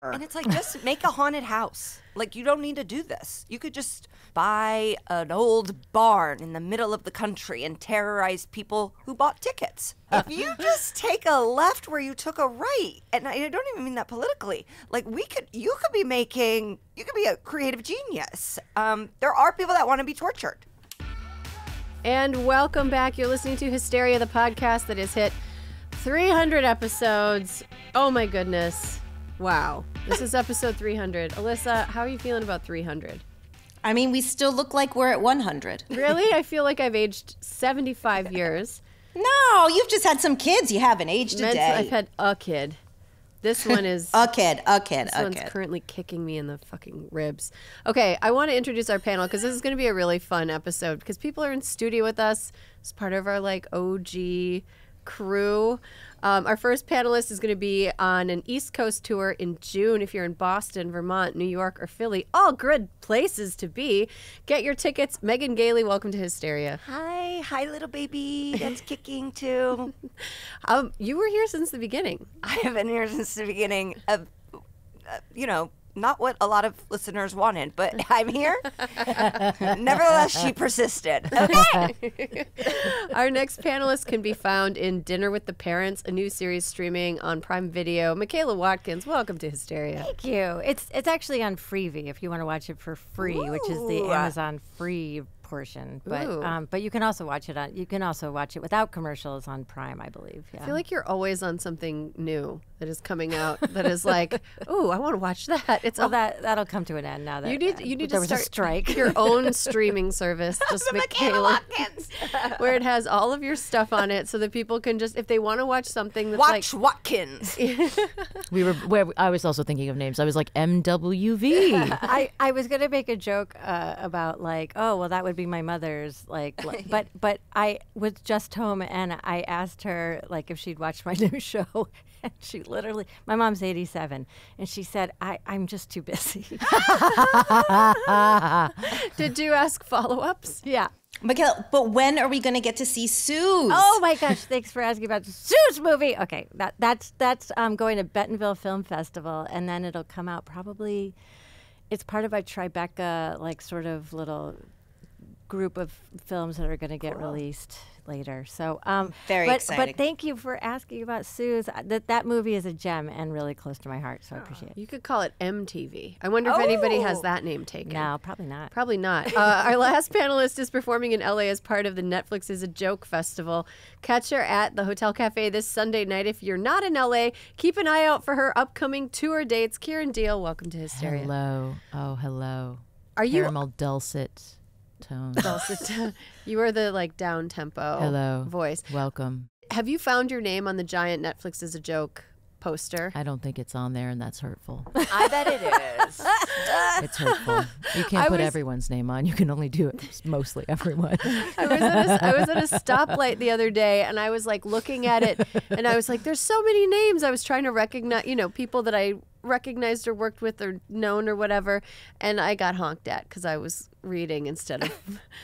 And it's like, just make a haunted house. Like, you don't need to do this. You could just buy an old barn in the middle of the country and terrorize people who bought tickets. If you just take a left where you took a right, and I don't even mean that politically, like, you could be a creative genius. There are people that want to be tortured. And welcome back. You're listening to Hysteria, the podcast that has hit 300 episodes. Oh my goodness. Wow. This is episode 300. Alyssa, how are you feeling about 300? I mean, we still look like we're at 100. Really? I feel like I've aged 75 years. No, you've just had some kids. You haven't aged a day. I've had a kid. This one is... a kid. This one's currently kicking me in the fucking ribs. Okay, I want to introduce our panel because this is going to be a really fun episode because people are in studio with us. It's part of our, OG crew. Our first panelist is going to be on an East Coast tour in June. If you're in Boston, Vermont, New York, or Philly, all good places to be. Get your tickets. Megan Gailey, welcome to Hysteria. Hi, little baby. That's kicking too. You were here since the beginning. I have been here since the beginning of, not what a lot of listeners wanted, but I'm here. Nevertheless, she persisted. Okay. Our next panelist can be found in Dinner with the Parents, a new series streaming on Prime Video. Michaela Watkins, welcome to Hysteria. Thank you. It's actually on Freevee if you want to watch it for free, Ooh. which is the Amazon free portion. But you can also watch it without commercials on Prime, I believe. Yeah. I feel like you're always on something new that is coming out that is like, oh, I want to watch that. That'll come to an end now that you need there to was start a strike. Your own streaming service, just Michaela Watkins, where it has all of your stuff on it, so that people can just, if they want to watch something that's watch Watkins. I was also thinking of names. I was like MWV. I was gonna make a joke about that would be my mother's but I was just home and I asked her if she'd watched my new show. And she literally, my mom's 87, and she said, I'm just too busy. Did you ask follow-ups? Yeah. Michaela, but when are we going to get to see Suze? Oh my gosh, thanks for asking about the Suze movie. Okay, that's going to Bentonville Film Festival, and then it'll come out probably, it's part of a Tribeca, sort of little group of films that are going to get released later. So very exciting. But thank you for asking about Suze. That movie is a gem and really close to my heart, so I appreciate it. You could call it MTV. I wonder if anybody has that name taken. No, probably not. Probably not. Our last panelist is performing in LA as part of the Netflix is a Joke Festival. Catch her at the Hotel Cafe this Sunday night. If you're not in LA, keep an eye out for her upcoming tour dates. Kiran Deol, welcome to Hysteria. Hello. Oh, hello. Are you caramel dulcet tone? You are the down tempo voice. Welcome. Have you found your name on the giant Netflix is a Joke poster? I don't think it's on there, and that's hurtful. I bet it is. It's hurtful. You can't put everyone's name on. You can only do it mostly everyone. I was at a stoplight the other day, and I was looking at it, and I was like, there's so many names. I was trying to recognize, people that I recognized or worked with or known or whatever, and I got honked at because I was reading instead of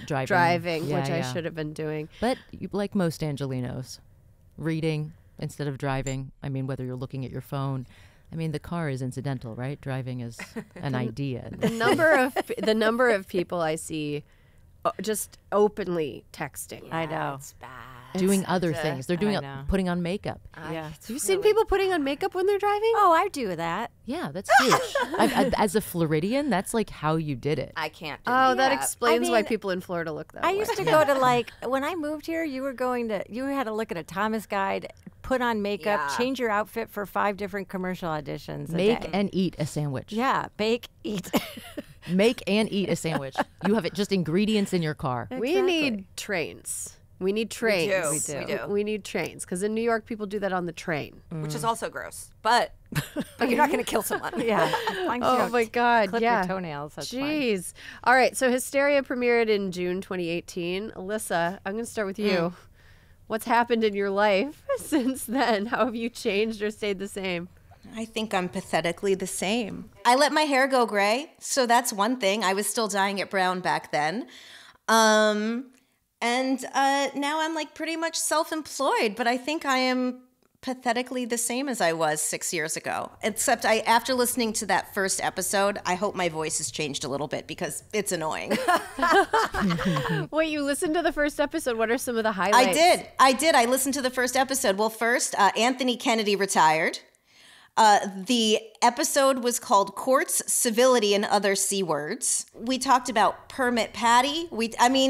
driving, which I should have been doing. But like most Angelinos, reading instead of driving. I mean, whether you're looking at your phone, the car is incidental, right? Driving is an idea. The number of people I see just openly texting. I know. It's bad. Doing other things. They're putting on makeup. Have you seen people putting on makeup when they're driving? Oh, I do that. Yeah, that's huge. As a Floridian, that's how you did it. I can't do that. That explains why people in Florida look that way. I used to go to when I moved here, you had to look at a Thomas guide, put on makeup, change your outfit for 5 different commercial auditions. Make and eat a sandwich. Yeah, bake, eat. Make and eat a sandwich. You have just ingredients in your car. We need trains. We need trains. We do. We need trains because in New York, people do that on the train, which is also gross. But you're not going to kill someone. Yeah. Oh my God. Clip your toenails. That's Jeez. Fine. All right. So Hysteria premiered in June 2018. Alyssa, I'm going to start with you. What's happened in your life since then? How have you changed or stayed the same? I think I'm pathetically the same. I let my hair go gray, so that's one thing. I was still dyeing it brown back then. And now I'm pretty much self-employed, but I think I am pathetically the same as I was 6 years ago. Except after listening to that first episode, I hope my voice has changed a little bit because it's annoying. Wait, you listened to the first episode. What are some of the highlights? I did. I listened to the first episode. Well, first, Anthony Kennedy retired. The episode was called Courts, Civility, and Other C Words. We talked about Permit Patty.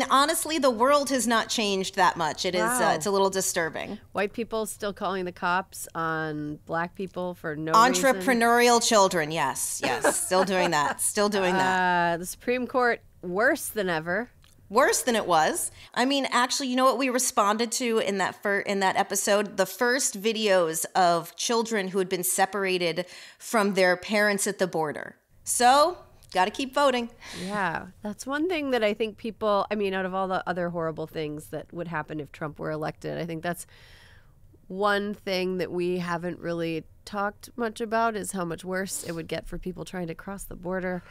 Honestly, the world has not changed that much. It is. It's a little disturbing. White people still calling the cops on black people for no Entrepreneurial children, yes. Still doing that. The Supreme Court, worse than ever. Worse than it was. Actually, you know what we responded to in that episode? The first videos of children who had been separated from their parents at the border. So, got to keep voting. Yeah, that's one thing that I think people, out of all the other horrible things that would happen if Trump were elected, I think that's one thing that we haven't really talked much about is how much worse it would get for people trying to cross the border.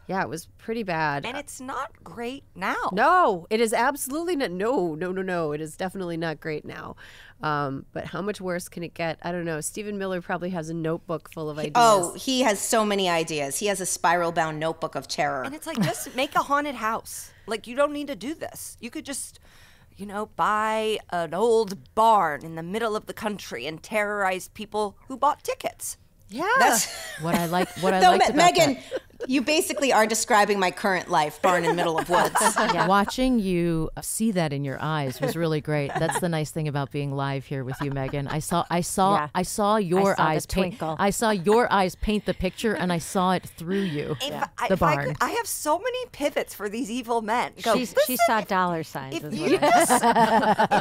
Yeah, it was pretty bad. And it's not great now. No, it is absolutely not. No. It is definitely not great now. But how much worse can it get? I don't know. Stephen Miller probably has a notebook full of ideas. Oh, he has so many ideas. He has a spiral-bound notebook of terror. And it's like, just make a haunted house. Like, you don't need to do this. You could just, buy an old barn in the middle of the country and terrorize people who bought tickets. Yeah. That's what I liked about Megan, that. you basically are describing my current life, barn in the middle of woods. Yeah. Watching you see that in your eyes was really great. That's the nice thing about being live here with you, Megan. I saw your eyes paint. I saw your eyes paint the picture, and I saw it through you. The barn. I have so many pivots for these evil men. She saw dollar signs. If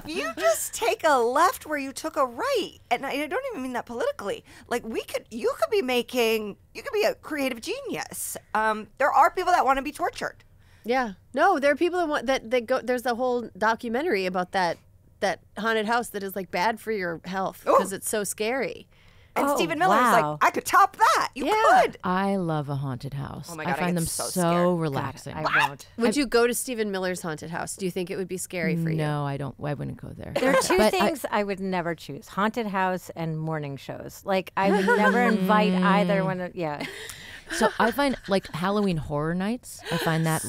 you just take a left where you took a right, and I don't even mean that politically. Like you could be a creative genius. There are people that want to be tortured. Yeah. No, there are people that want that go. There's the whole documentary about that haunted house that is like bad for your health because it's so scary. And Stephen Miller's like, I could top that. You could. I love a haunted house. Oh my God, I find them so relaxing. God, I won't. Would you go to Stephen Miller's haunted house? Do you think it would be scary for you? No, I don't. I wouldn't go there. There are two things I would never choose: haunted house and morning shows. Like I would never invite either one. Yeah. So I find like Halloween horror nights. I find that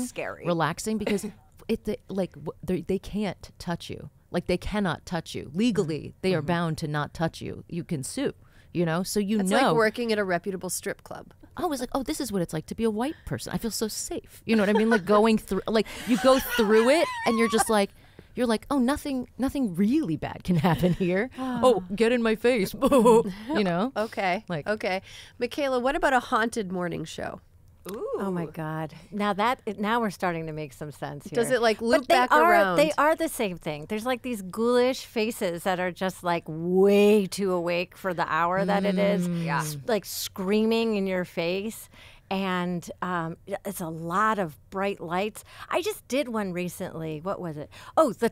scary. Relaxing because they can't touch you. Like they cannot touch you legally. They are bound to not touch you. You can sue. So it's like working at a reputable strip club. I was like, oh, this is what it's like to be a white person. I feel so safe. You know what I mean? Like going through, like you go through it, and you're just like. You're like, oh, nothing really bad can happen here. Oh, get in my face. Okay. Okay. Michaela, what about a haunted morning show? Ooh. Oh my God! Now we're starting to make some sense here. Does it like loop back around? They are the same thing. There's like these ghoulish faces that are just like way too awake for the hour that it is. Yeah. Like screaming in your face. And it's a lot of bright lights. I just did one recently. What was it? Oh, the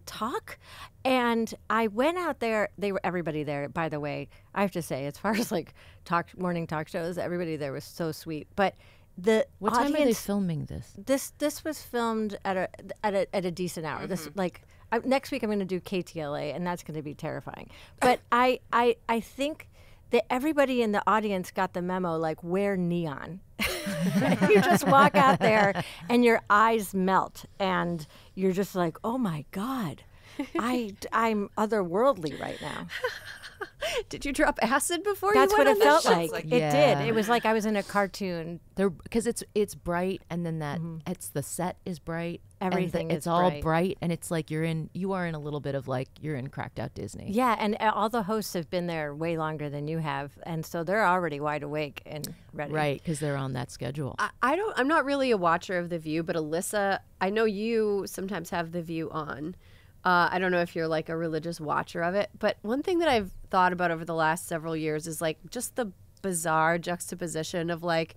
Talk. And I went out there. Everybody there, by the way, I have to say, as far as like morning talk shows, everybody there was so sweet. But what time are they filming this? This was filmed at a decent hour. Mm-hmm. This next week I'm going to do KTLA, and that's going to be terrifying. But I think that everybody in the audience got the memo, like, wear neon. You just walk out there and your eyes melt and you're just like, oh my God, I'm otherworldly right now. Did you drop acid before That's you went what it felt show? like. It did. It was like I was in a cartoon. Because it's bright, and then it's the set is bright. Everything it's all bright, and it's like you are in a little bit of like you're in cracked out Disney. Yeah, and all the hosts have been there way longer than you have, and so they're already wide awake and ready. Right, because they're on that schedule. I'm not really a watcher of The View, but Alyssa, I know you sometimes have The View on. I don't know if you're like a religious watcher of it, but one thing that I've thought about over the last several years is like just the bizarre juxtaposition of like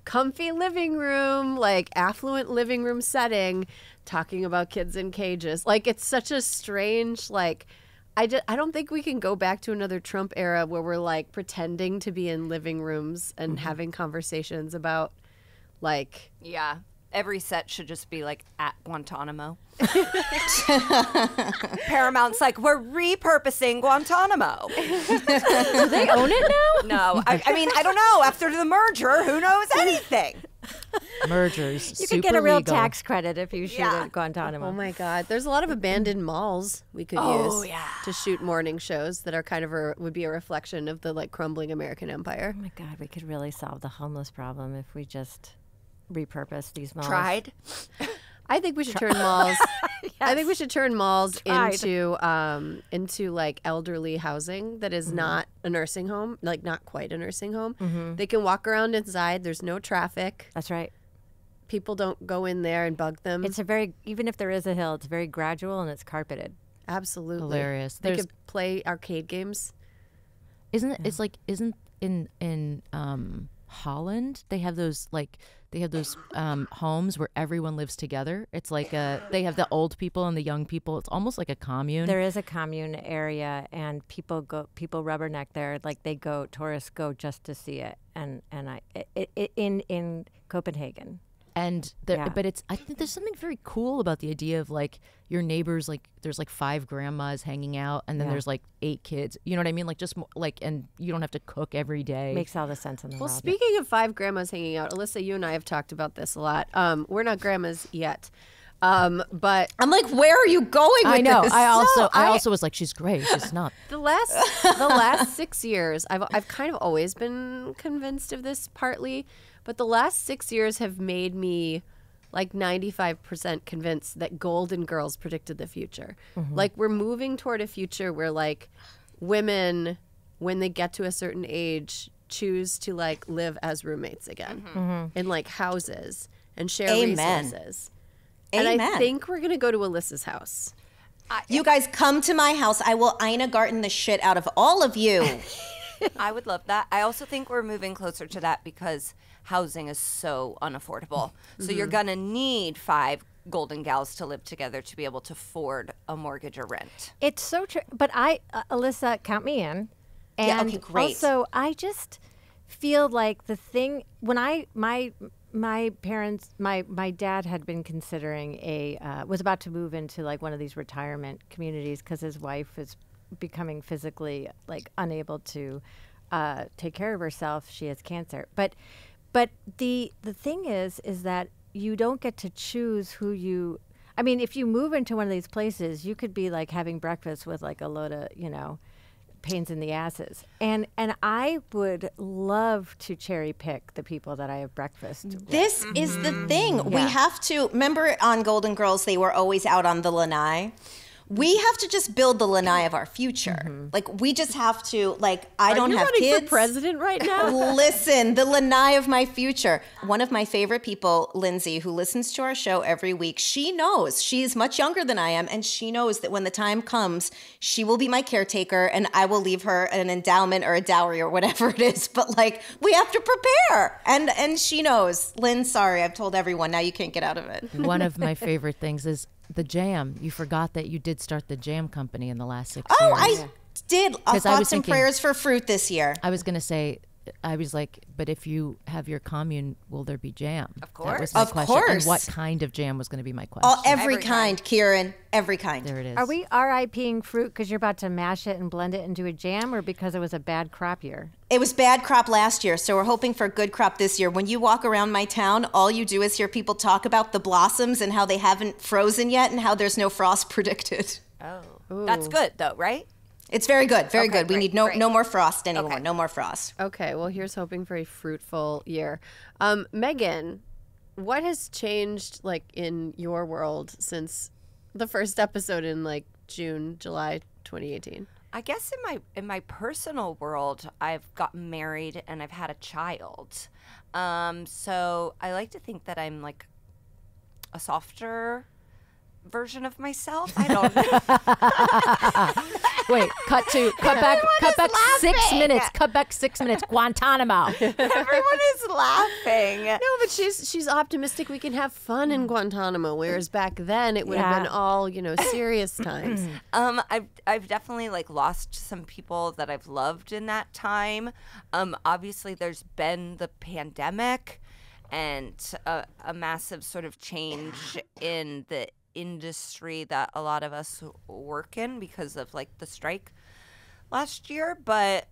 comfy living room, like affluent living room setting, talking about kids in cages. Like it's such a strange, like I don't think we can go back to another Trump era where we're like pretending to be in living rooms and having conversations about like. Yeah. Every set should just be like at Guantanamo. Paramount's like, we're repurposing Guantanamo. Do they own it now? No, I mean, I don't know. After the merger, who knows anything? Mergers. You could get a real tax credit if you shoot at Guantanamo. Oh my God, there's a lot of abandoned malls we could use to shoot morning shows that are kind of would be a reflection of the like crumbling American empire. Oh my God, we could really solve the homeless problem if we just repurpose these malls. Tried. I think we should turn malls. I think we should turn malls into like elderly housing that is not a nursing home, like not quite a nursing home. They can walk around inside. There's no traffic. That's right. People don't go in there and bug them. It's even if there is a hill, it's very gradual and it's carpeted. Absolutely Hilarious. They could play arcade games. Isn't it? It's like in Holland they have those homes where everyone lives together. It's like they have the old people and the young people. It's almost like a commune. There is a commune area, and people rubberneck there. Like tourists go just to see it. And in Copenhagen. And but I think there's something very cool about the idea of like your neighbors, like there's like 5 grandmas hanging out, and then there's like 8 kids. You know what I mean? Like just like, and you don't have to cook every day. Makes all the sense in the world. Well, speaking of 5 grandmas hanging out, Alyssa, you and I have talked about this a lot. We're not grandmas yet. But I'm like, where are you going with know. this? I also was like, she's great. She's not. The last 6 years, I've kind of always been convinced of this partly, but the last 6 years have made me like 95% convinced that Golden Girls predicted the future. Like we're moving toward a future where like women, when they get to a certain age, choose to like live as roommates again in like houses and share resources. And I think we're going to go to Alyssa's house. You guys come to my house. I will Ina Garten the shit out of all of you. I would love that. I also think we're moving closer to that because housing is so unaffordable. So you're going to need 5 golden gals to live together to be able to afford a mortgage or rent. It's so true. But Alyssa, count me in. And Yeah, okay, great. Also, I just feel like the thing when my parents, my dad had been considering was about to move into like one of these retirement communities because his wife is becoming physically like unable to take care of herself. She has cancer. But the thing is that you don't get to choose who you. I mean, if you move into one of these places, you could be like having breakfast with like a load of pains in the asses. And I would love to cherry pick the people that I have breakfast with. This is the thing. We have to remember on Golden Girls, they were always out on the lanai. We have to just build the lanai of our future. Like we just have to I don't have kids. Are you running for president right now? Listen, the lanai of my future. One of my favorite people, Lindsay, who listens to our show every week, she knows she's much younger than I am, and she knows that when the time comes, she will be my caretaker, and I will leave her an endowment or a dowry or whatever it is. But we have to prepare, and she knows. Lynn, sorry, I've told everyone. Now you can't get out of it. One of my favorite things is the jam. You forgot that you did start the jam company in the last 6 years. Oh, I did. Thoughts and thinking, prayers for fruit this year. I was going to say, I was like, but if you have your commune, will there be jam? Of course. That was my question. And what kind of jam was going to be my question? Every kind, Kiran. Every kind. There it is. Are we RIPing fruit because you're about to mash it and blend it into a jam, or because it was a bad crop year? It was bad crop last year, so we're hoping for a good crop this year. When you walk around my town, all you do is hear people talk about the blossoms and how they haven't frozen yet and how there's no frost predicted. Oh, that's good though, right? It's very good, very good. We great, need great. no more frost anymore. Okay. No more frost. Okay, well, here's hoping for a fruitful year. Megan, what has changed in your world since the first episode in June, July 2018? I guess in my personal world, I've gotten married and I've had a child. So I like to think that I'm a softer version of myself. I don't know. Wait, cut back 6 minutes. Cut back 6 minutes. Guantanamo. Everyone is laughing. No, but she's optimistic we can have fun in Guantanamo, whereas back then it would have been all, serious times. I've definitely lost some people that I've loved in that time. Obviously there's been the pandemic, and a massive sort of change in the industry that a lot of us work in because of like the strike last year. But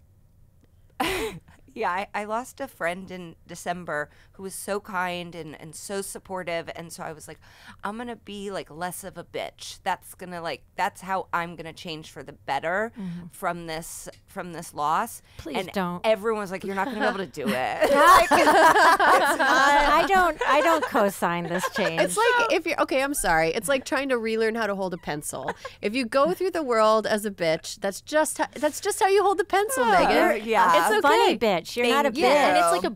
yeah, I lost a friend in December who was so kind and so supportive. And so I was like, I'm going to be like less of a bitch. That's how I'm going to change for the better from this loss. Please don't. Everyone was like, you're not going to be able to do it. I don't co-sign this change. It's like if you're okay, I'm sorry. It's like trying to relearn how to hold a pencil. If you go through the world as a bitch, that's just how you hold the pencil, Megan. Yeah. It's okay. Funny bitch. You're not a bitch. And it's like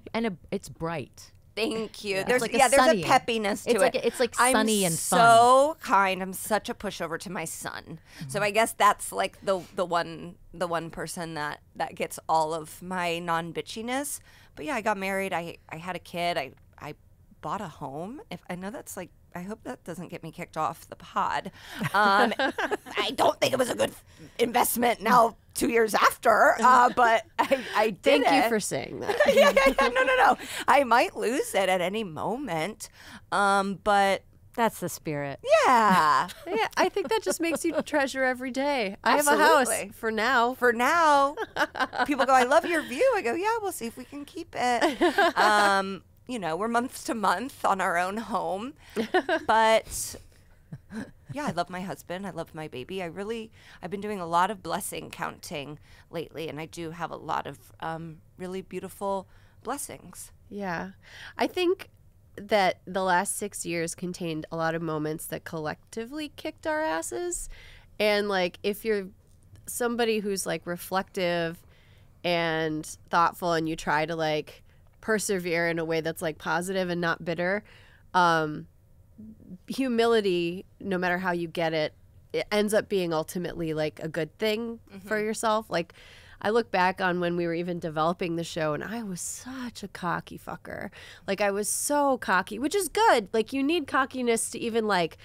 it's bright. Thank you. Yeah. There's It's like there's a sunny. peppiness to it. It's like sunny and fun. I'm so kind. I'm such a pushover to my son. So I guess that's like the one person that gets all of my non-bitchiness. But yeah, I got married. I had a kid. I bought a home. If I know that's like, I hope that doesn't get me kicked off the pod. I don't think it was a good investment now 2 years after, but I did Thank you for saying that. yeah. No. I might lose it at any moment, but That's the spirit. yeah. Yeah, I think that just makes you treasure every day. I have a house Absolutely. for now. For now, people go, I love your view. I go, yeah, we'll see if we can keep it. We're month to month on our own home. But yeah, I love my husband. I love my baby. I've been doing a lot of blessing counting lately, and I do have a lot of really beautiful blessings. Yeah. I think that the last 6 years contained a lot of moments that collectively kicked our asses. And like, if you're somebody who's like reflective and thoughtful and you try to like persevere in a way that's like positive and not bitter, humility, no matter how you get it, it ends up being ultimately like a good thing for yourself. Like, I look back on when we were even developing the show, and I was such a cocky fucker. Like, I was so cocky, which is good. Like, you need cockiness to even like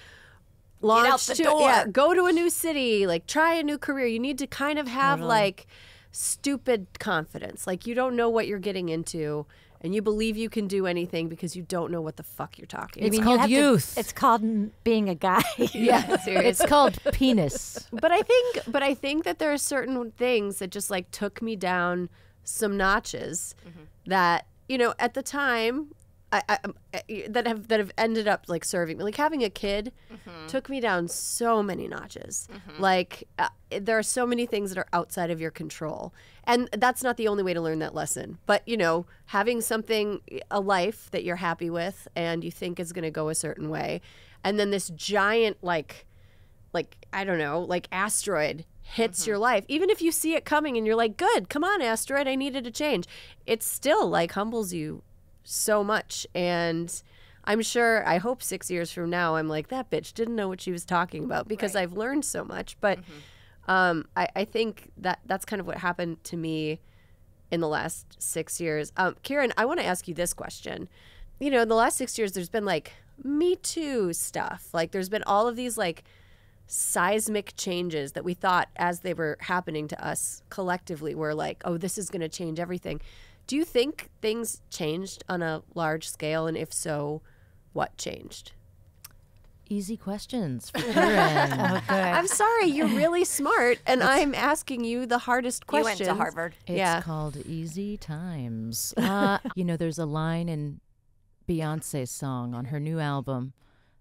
launch out the door. go to a new city, like try a new career. You need to kind of have like stupid confidence. Like, you don't know what you're getting into, and you believe you can do anything because you don't know what the fuck you're talking It's about. called youth. It's called being a guy. Yeah, seriously. It's called penis. But I think that there are certain things that just like took me down some notches that, at the time that have ended up like serving me. Like, having a kid took me down so many notches. Like, there are so many things that are outside of your control. And that's not the only way to learn that lesson. But, having a life that you're happy with and you think is going to go a certain way, and then this giant I don't know, like asteroid hits your life. Even if you see it coming and you're like, good, come on, asteroid, I needed a change. It still like humbles you so much. And I hope 6 years from now, I'm like, that bitch didn't know what she was talking about, because I've learned so much. But I think that's kind of what happened to me in the last 6 years. Kiran, I want to ask you this question. In the last 6 years, there's been like Me Too stuff. Like, there's been all of these like seismic changes that we thought, as they were happening to us collectively, were like, oh, this is going to change everything. Do you think things changed on a large scale? And if so, what changed? Easy questions for Kiran. Oh, good. I'm sorry, you're really smart, and I'm asking you the hardest questions. You went to Harvard. It's called Easy Times. There's a line in Beyonce's song on her new album,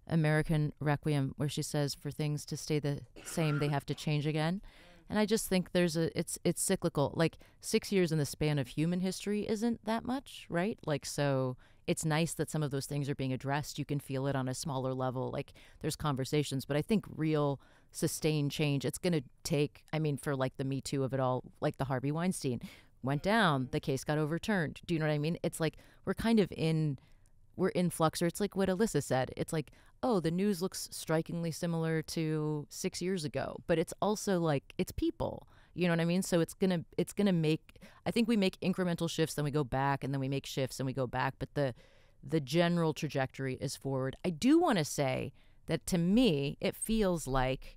American Requiem, where she says, for things to stay the same, they have to change again. And I just think it's cyclical. Like, 6 years in the span of human history isn't that much, right? Like, so it's nice that some of those things are being addressed. You can feel it on a smaller level. Like, there's conversations, but I think real sustained change, it's going to take, for like the Me Too of it all, like the Harvey Weinstein went down, the case got overturned. Do you know what I mean? It's like we're in flux, or it's like what Alyssa said. It's like, oh, the news looks strikingly similar to 6 years ago, but it's also like, it's people. You know what I mean? So it's gonna make, I think we make incremental shifts, then we go back, and then we make shifts and we go back, but the general trajectory is forward. I do want to say that to me, it feels like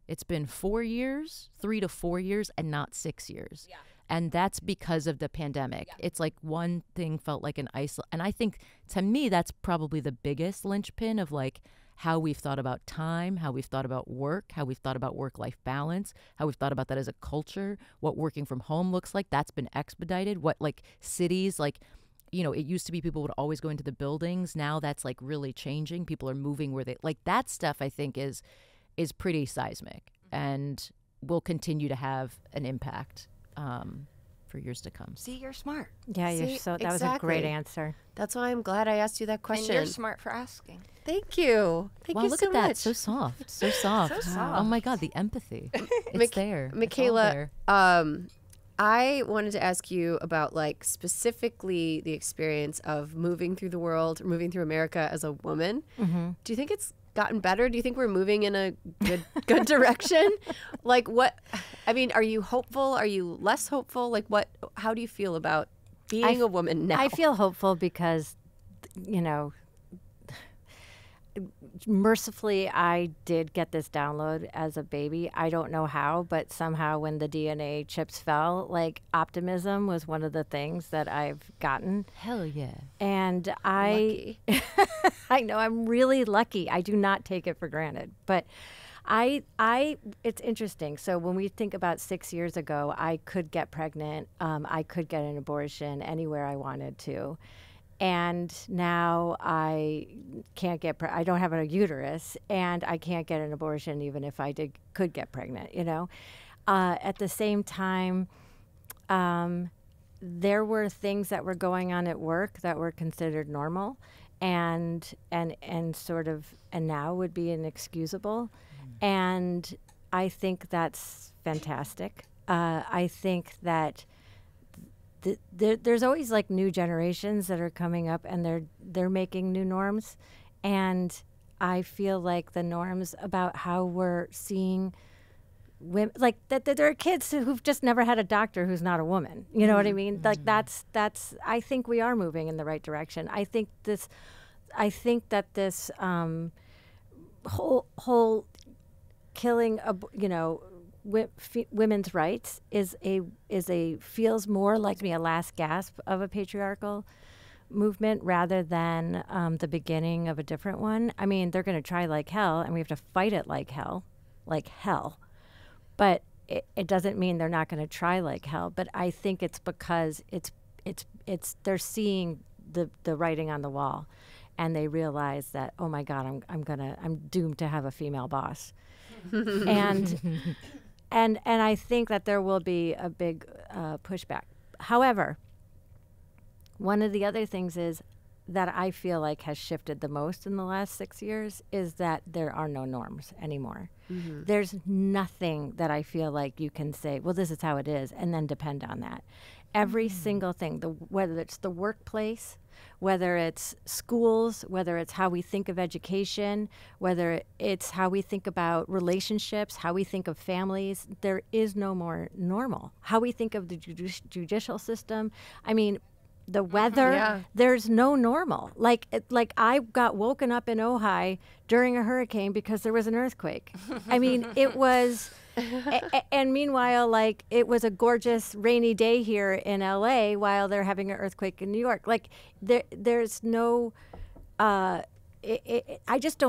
it's been 4 years, 3 to 4 years, and not 6 years. Yeah. And that's because of the pandemic. It's like one thing felt like an and I think, to me, that's probably the biggest linchpin of like how we've thought about time, how we've thought about work, how we've thought about work-life balance, how we've thought about that as a culture, what working from home looks like. That's been expedited. What like cities, like, you know, it used to be people would always go into the buildings. Now that's like really changing. People are moving where they like that stuff, I think is pretty seismic and will continue to have an impact for years to come. See, you're smart. Yeah, that was a great answer. That's why I'm glad I asked you that question. And you're smart for asking. Thank you. Thank you look so at that. much. So soft. So soft. So soft. Oh my God, the empathy. It's there. Michaela, I wanted to ask you about like specifically the experience of moving through the world, moving through America as a woman. Mm-hmm. Do you think it's gotten better? Do you think we're moving in a good direction? Like what, I mean, are you hopeful? Are you less hopeful? Like how do you feel about being a woman now? I feel hopeful because, you know, mercifully, I did get this download as a baby. I don't know how, but somehow when the DNA chips fell, like optimism was one of the things that I've gotten. Hell yeah. And I know I'm really lucky. I do not take it for granted. But it's interesting. So when we think about 6 years ago, I could get pregnant. I could get an abortion anywhere I wanted to. And now I can't I don't have a uterus, and I can't get an abortion even if I could get pregnant, you know. At the same time, there were things that were going on at work that were considered normal and sort of, and now would be inexcusable. And I think that's fantastic. I think that there's always like new generations that are coming up, and they're making new norms, and I feel like the norms about how we're seeing women, like that there are kids who've just never had a doctor who's not a woman. You know what I mean? Like that's. I think we are moving in the right direction. I think that this whole killing, you know, women's rights is feels more like me a last gasp of a patriarchal movement rather than the beginning of a different one. I mean, they're going to try like hell, and we have to fight it like hell. But it doesn't mean they're not going to try like hell. But I think it's because it's they're seeing the writing on the wall, and they realize that, oh my God, I'm doomed to have a female boss, And I think that there will be a big pushback. However, one of the other things is that I feel like has shifted the most in the last 6 years is that there are no norms anymore. Mm-hmm. There's nothing that I feel like you can say, well, this is how it is, and then depend on that. Every single thing, whether it's the workplace, whether it's schools, whether it's how we think of education, whether it's how we think about relationships, how we think of families, there is no more normal. How we think of the judicial system. I mean, the weather, there's no normal. Like I got woken up in Ojai during a hurricane because there was an earthquake. I mean, it was... and meanwhile, like, it was a gorgeous rainy day here in LA while they're having an earthquake in New York. Like, there's no, I just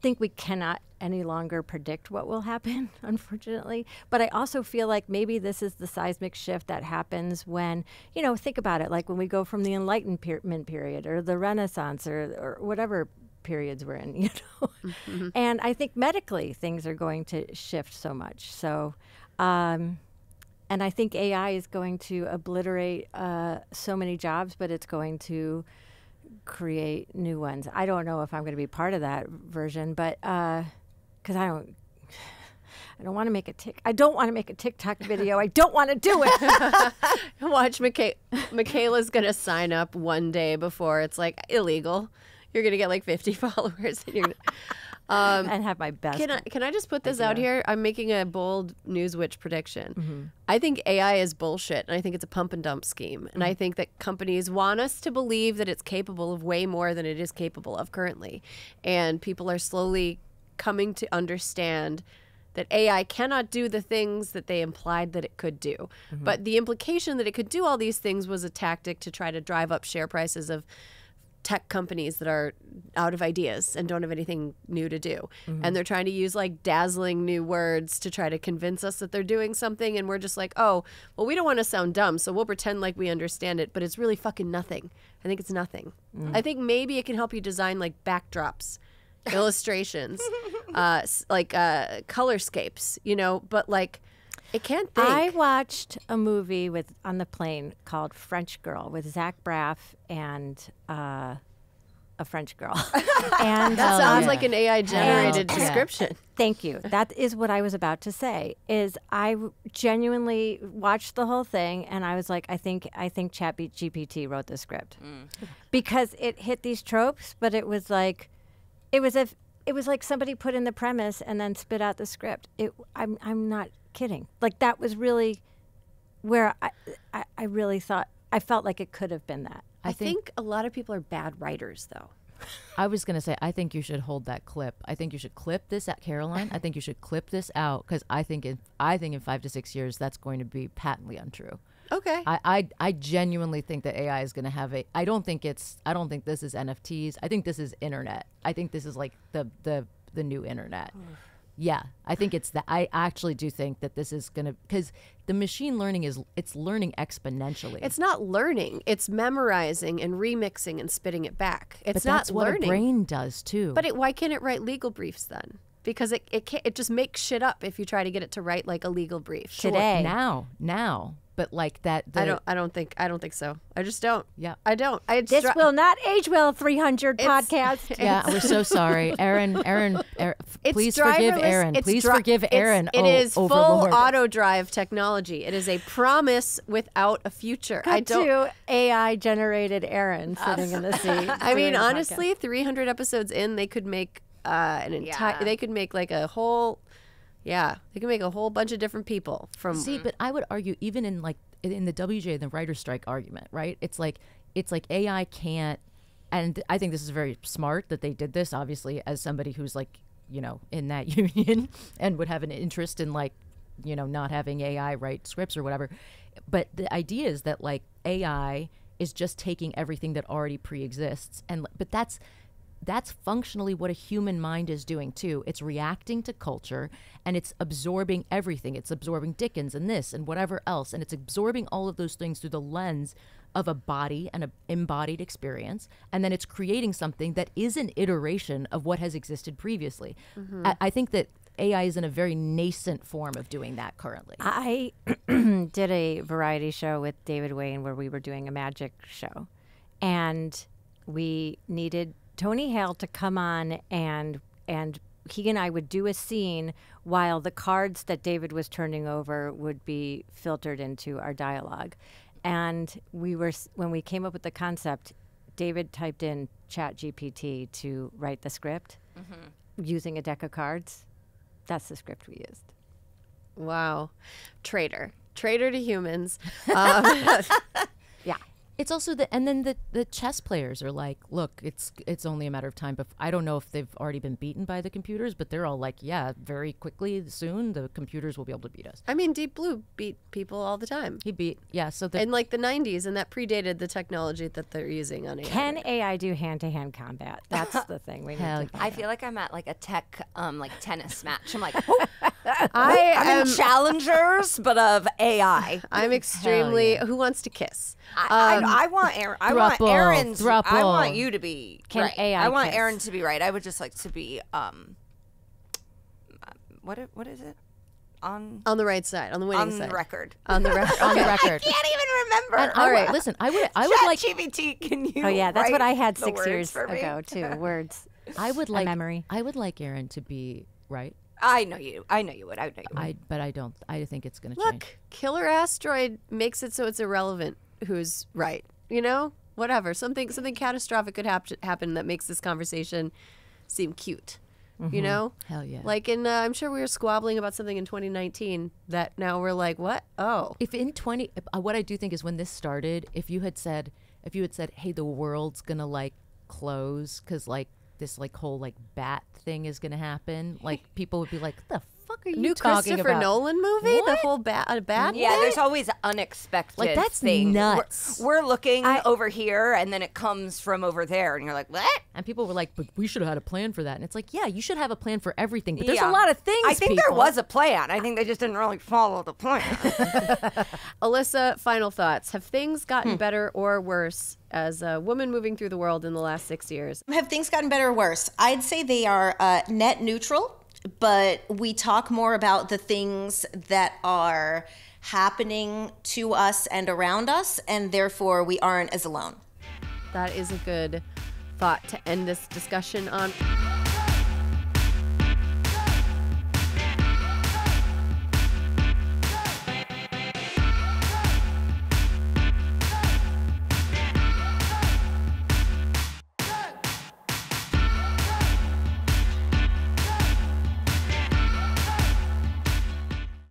think we cannot any longer predict what will happen, unfortunately. But I also feel like maybe this is the seismic shift that happens when, you know, think about it, like when we go from the Enlightenment period or the Renaissance or whatever periods we're in, you know. Mm-hmm. And I think medically things are going to shift so much. So, and I think AI is going to obliterate so many jobs, but it's going to create new ones. I don't know if I'm going to be part of that version, but because I don't want to make I don't want to make a TikTok video. I don't want to do it. Watch, Michaela's going to sign up one day before it's like illegal. You're going to get like 50 followers. And, you're gonna, and have my best. Can I just put this out here? I'm making a bold Newswitch prediction. Mm-hmm. I think AI is bullshit, and I think it's a pump and dump scheme. Mm-hmm. And I think that companies want us to believe that it's capable of way more than it is capable of currently. And people are slowly coming to understand that AI cannot do the things that they implied that it could do. But the implication that it could do all these things was a tactic to try to drive up share prices of tech companies that are out of ideas and don't have anything new to do. And they're trying to use like dazzling new words to try to convince us that they're doing something. And we're just like, oh, well, we don't want to sound dumb, so we'll pretend like we understand it, but it's really fucking nothing. I think it's nothing. I think maybe it can help you design like backdrops, illustrations, like colorscapes, you know, but like it can't think. I watched a movie on the plane called French Girl with Zach Braff and a French girl. And that sounds like an AI generated description. Thank you. That is what I was about to say. Is I genuinely watched the whole thing and I was like, I think ChatGPT wrote the script because it hit these tropes, but it was like somebody put in the premise and then spit out the script. I'm not kidding. Like that was really where I really thought, I felt like it could have been that. I think a lot of people are bad writers, though. I was going to say, I think you should hold that clip. I think you should clip this at Caroline. I think you should clip this out because I think in 5 to 6 years, that's going to be patently untrue. Okay. I genuinely think that AI is going to have I don't think this is NFTs. I think this is internet. I think this is like the new internet. Yeah, I think it's that. I actually do think that this is going to, because the machine learning it's learning exponentially. It's not learning. It's memorizing and remixing and spitting it back. It's but not that's what learning. A brain does too. But why can't it write legal briefs then? Because it just makes shit up if you try to get it to write like a legal brief. Sure, today. Now. But like that, I don't think so. I just don't. Yeah, I don't. This will not age well. 300 podcast. Yeah, we're so sorry, Erin. Please forgive Erin. Please forgive Erin. It is full auto drive technology. It is a promise without a future. Cut to AI generated Erin sitting in the seat. I mean, honestly, 300 episodes in, they could make an entire. They could make like a whole. Yeah, they can make a whole bunch of different people from. See, but I would argue even in the WJ, the writer's strike argument, right? It's like AI can't, and I think this is very smart that they did this. Obviously, as somebody who's like, you know, in that union and would have an interest in like, you know, not having AI write scripts or whatever. But the idea is that like AI is just taking everything that already pre-exists, but that's functionally what a human mind is doing too. It's reacting to culture and it's absorbing everything. It's absorbing Dickens and this and whatever else. And it's absorbing all of those things through the lens of a body and an embodied experience. And then it's creating something that is an iteration of what has existed previously. I think that AI is in a very nascent form of doing that currently. I did a variety show with David Wayne where we were doing a magic show. And we needed Tony Hale to come on and he and I would do a scene while the cards that David was turning over would be filtered into our dialogue. And when we came up with the concept, David typed in ChatGPT to write the script using a deck of cards. That's the script we used. Wow. Traitor to humans. Yeah. It's also the chess players are like, look, it's only a matter of time. But I don't know if they've already been beaten by the computers, but they're all like, yeah, very quickly, soon, the computers will be able to beat us. I mean, Deep Blue beat people all the time. He beat, yeah. So in like the 90s, and that predated the technology that they're using on AI. Can AI do hand-to-hand combat? That's the thing we need to I feel like I'm at like a tech like tennis match. I'm like, I'm in challengers, but of AI. I'm extremely. Who wants to kiss? I want Erin. I want Erin. I want you to be. Can right. AI I want kiss? Erin to be right. I would just like to be. What is it? On the right side, on the winning side. On the record. On the record. On the record. I can't even remember. And all right, listen. I would like. ChatGPT, can you? Oh yeah, that's write what I had the 6 words years for me? ago too. Words. I would A like memory. I would like Erin to be right. I know you. I know you would. But I don't. I think it's going to Look, change. Killer Asteroid makes it so it's irrelevant who's right. You know, whatever. Something catastrophic could happen that makes this conversation seem cute. You know? Hell yeah. Like I'm sure we were squabbling about something in 2019 that now we're like, what? Oh. If in what I do think is when this started, if you had said, hey, the world's going to like close because like this like whole like bat thing is going to happen, like people would be like, what the fuck are you New talking Christopher about? Nolan movie? What? The whole bad Yeah, there's always unexpected Like, that's thing. nuts. We're looking over here, and then it comes from over there, and you're like, what? And people were like, but we should have had a plan for that. And it's like, yeah, you should have a plan for everything. But there's Yeah. a lot of things, I think there people. was a plan. I think they just didn't really follow the plan. Alyssa, final thoughts. Have things gotten better or worse as a woman moving through the world in the last 6 years? Have things gotten better or worse? I'd say they are net neutral, but we talk more about the things that are happening to us and around us, and therefore we aren't as alone. That is a good thought to end this discussion on.